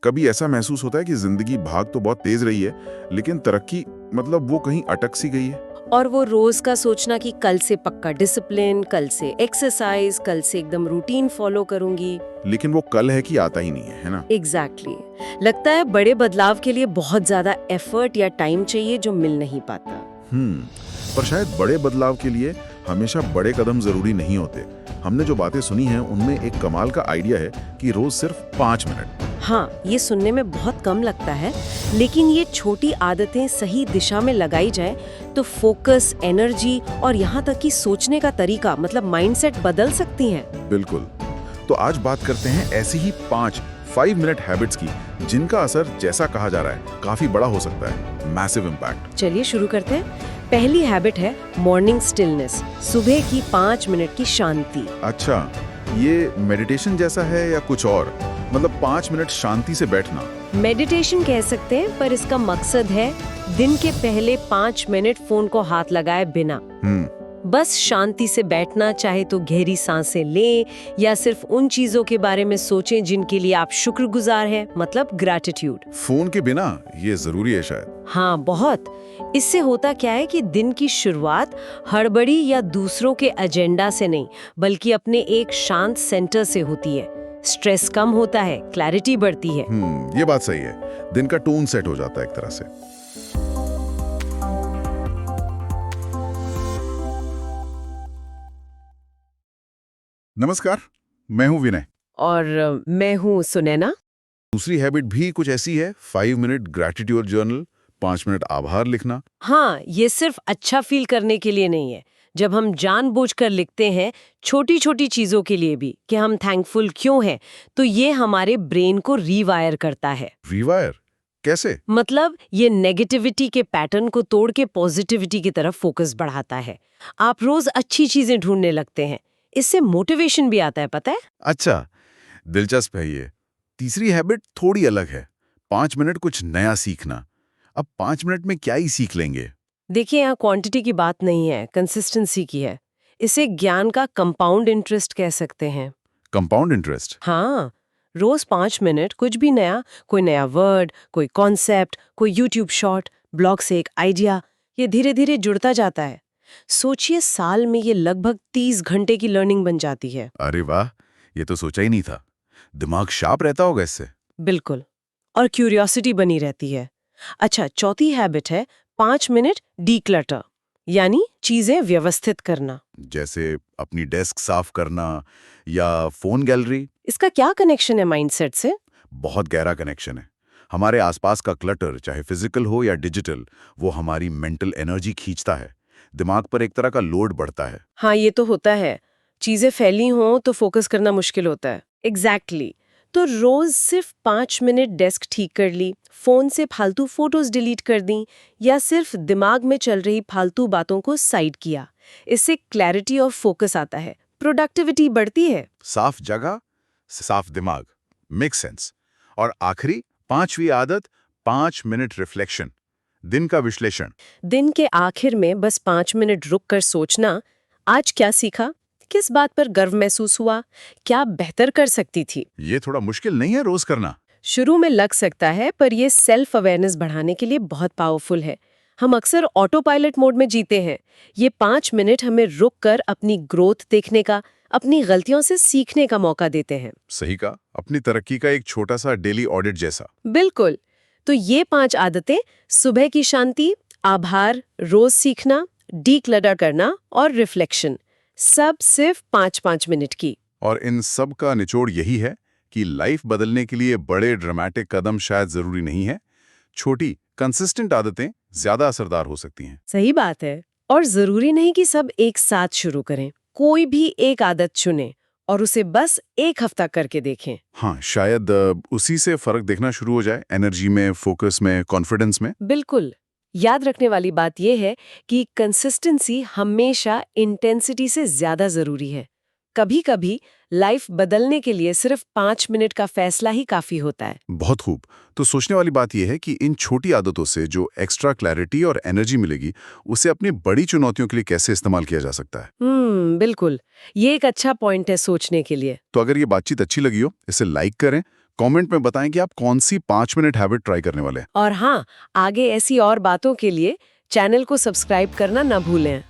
कभी ऐसा महसूस होता है कि जिंदगी भाग तो बहुत तेज रही है, लेकिन तरक्की मतलब वो कहीं अटक सी गई है। और वो रोज का सोचना कि कल से पक्का डिसिप्लिन, कल से एक्सरसाइज, कल से एकदम रूटीन फॉलो करूंगी। लेकिन वो कल है कि आता ही नहीं है ना। एग्जैक्टली लगता है बड़े बदलाव के लिए बहुत ज्यादा एफर्ट या टाइम चाहिए जो मिल नहीं पाता। पर शायद बड़े बदलाव के लिए हमेशा बड़े कदम जरूरी नहीं होते। हमने जो बातें सुनी हैं उनमें एक कमाल का आइडिया है कि रोज सिर्फ 5 मिनट। हाँ, ये सुनने में बहुत कम लगता है, लेकिन ये छोटी आदतें सही दिशा में लगाई जाए तो फोकस, एनर्जी और यहाँ तक कि सोचने का तरीका मतलब माइंडसेट बदल सकती हैं। बिल्कुल। तो आज बात करते हैं ऐसी ही 5 मिनट हैबिट्स की, जिनका असर जैसा कहा जा रहा है काफी बड़ा हो सकता है, मैसिव इम्पैक्ट। चलिए शुरू करते हैं। पहली हैबिट है मॉर्निंग स्टिलनेस, सुबह की 5 मिनट की शांति। अच्छा, ये मेडिटेशन जैसा है या कुछ और? मतलब 5 मिनट शांति से बैठना। मेडिटेशन कह सकते हैं, पर इसका मकसद है दिन के पहले 5 मिनट फोन को हाथ लगाए बिना बस शांति से बैठना, चाहे तो गहरी सांसें लें या सिर्फ उन चीजों के बारे में सोचें जिनके लिए आप शुक्रगुजार हैं, मतलब ग्रैटिट्यूड। फोन के बिना ये जरूरी है शायद। हाँ, बहुत। इससे होता क्या है कि दिन की शुरुआत हड़बड़ी या दूसरों के एजेंडा से नहीं, बल्कि अपने एक शांत सेंटर से होती है। स्ट्रेस कम होता है, क्लैरिटी बढ़ती है। ये बात सही है। दिन का टोन सेट हो जाता है एक तरह से। नमस्कार, मैं हूं विनय। और मैं हूँ सुनैना। दूसरी हैबिट भी कुछ ऐसी है, 5 मिनट ग्रैटिट्यूड जर्नल, 5 मिनट आभार लिखना। हाँ, ये सिर्फ अच्छा फील करने के लिए नहीं है। जब हम जानबूझकर लिखते हैं छोटी छोटी चीजों के लिए भी कि हम थैंकफुल क्यों हैं, तो ये हमारे ब्रेन को रीवायर करता है। रीवायर कैसे? मतलब ये नेगेटिविटी के पैटर्न को तोड़ के पॉजिटिविटी की तरफ फोकस बढ़ाता है। आप रोज अच्छी चीजें ढूंढने लगते हैं, इससे मोटिवेशन भी आता है, पता है? अच्छा, दिलचस्प है ये। तीसरी हैबिट थोड़ी अलग है, 5 मिनट कुछ नया सीखना। अब 5 मिनट में क्या ही सीख लेंगे? देखिए, यहाँ क्वांटिटी की बात नहीं है, कंसिस्टेंसी की है। इसे ज्ञान का कंपाउंड इंटरेस्ट कह सकते हैं। Compound interest? हाँ, रोज 5 मिनट कुछ भी नया, कोई नया वर्ड, कोई कॉन्सेप्ट, कोई यूट्यूब शॉर्ट, ब्लॉग से एक आइडिया, ये धीरे धीरे जुड़ता जाता है। सोचिए, साल में ये लगभग 30 घंटे की लर्निंग बन जाती है। अरे वाह, ये तो सोचा ही नहीं था। दिमाग शार्प रहता होगा इससे। बिल्कुल, और क्यूरियोसिटी बनी रहती है। अच्छा, चौथी हैबिट है 5 मिनट डीक्लटर, यानी चीजें व्यवस्थित करना। जैसे अपनी डेस्क साफ करना या फोन गैलरी। इसका क्या कनेक्शन है माइंडसेट से? बहुत गहरा कनेक्शन है। हमारे आसपास का क्लटर, चाहे फिजिकल हो या डिजिटल, वो हमारी मेंटल एनर्जी खींचता है। दिमाग पर एक तरह का लोड बढ़ता है। हाँ, ये तो होता है। चीजें फैली हों तो फोकस करना मुश्किल होता है। एग्जैक्टली। तो रोज सिर्फ 5 मिनट डेस्क ठीक कर ली, फोन से फालतू फोटोज डिलीट कर दी, या सिर्फ दिमाग में चल रही फालतू बातों को साइड किया, इससे क्लैरिटी और फोकस आता है, प्रोडक्टिविटी बढ़ती है। साफ जगह, साफ दिमाग, मेक सेंस। और आखिरी 5वीं आदत, 5 मिनट रिफ्लेक्शन, दिन का विश्लेषण। दिन के आखिर में बस 5 मिनट रुक कर सोचना, आज क्या सीखा, किस बात पर गर्व महसूस हुआ, क्या बेहतर कर सकती थी। ये थोड़ा मुश्किल नहीं है रोज करना? शुरू में लग सकता है, पर ये सेल्फ अवेयरनेस बढ़ाने के लिए बहुत पावरफुल है। हम अक्सर ऑटो पायलट मोड में जीते हैं। ये 5 मिनट हमें रुक कर अपनी ग्रोथ देखने का, अपनी गलतियों से सीखने का मौका देते हैं। सही कहा, अपनी तरक्की का एक छोटा सा डेली ऑडिट जैसा। बिल्कुल। तो ये 5 आदतें, सुबह की शांति, आभार, रोज सीखना, डीक्लटर करना और रिफ्लेक्शन, सब सिर्फ 5-5 मिनट की। और इन सब का निचोड़ यही है कि लाइफ बदलने के लिए बड़े ड्रामेटिक कदम शायद जरूरी नहीं है। छोटी कंसिस्टेंट आदतें ज्यादा असरदार हो सकती हैं। सही बात है। और जरूरी नहीं कि सब एक साथ शुरू करें। कोई भी एक आदत चुनें और उसे बस 1 हफ्ता करके देखें। हाँ, शायद उसी से फर्क देखना शुरू हो जाए, एनर्जी में, फोकस में, कॉन्फिडेंस में। बिल्कुल। याद रखने वाली बात यह है कि कंसिस्टेंसी हमेशा इंटेंसिटी से ज्यादा जरूरी है। कभी-कभी लाइफ बदलने के लिए सिर्फ 5 मिनट का फैसला ही काफी होता है। बहुत खूब। तो सोचने वाली बात यह है कि इन छोटी आदतों से जो एक्स्ट्रा क्लैरिटी और एनर्जी मिलेगी, उसे अपनी बड़ी चुनौतियों के लिए कैसे इस्तेमाल किया जा सकता है। बिल्कुल। ये एक अच्छा पॉइंट है सोचने के लिए। तो अगर ये बातचीत अच्छी लगी हो, इसे लाइक करें, कमेंट में बताएं कि आप कौन सी 5 मिनट हैबिट ट्राई करने वाले हैं। और हाँ, आगे ऐसी और बातों के लिए चैनल को सब्सक्राइब करना ना भूलें।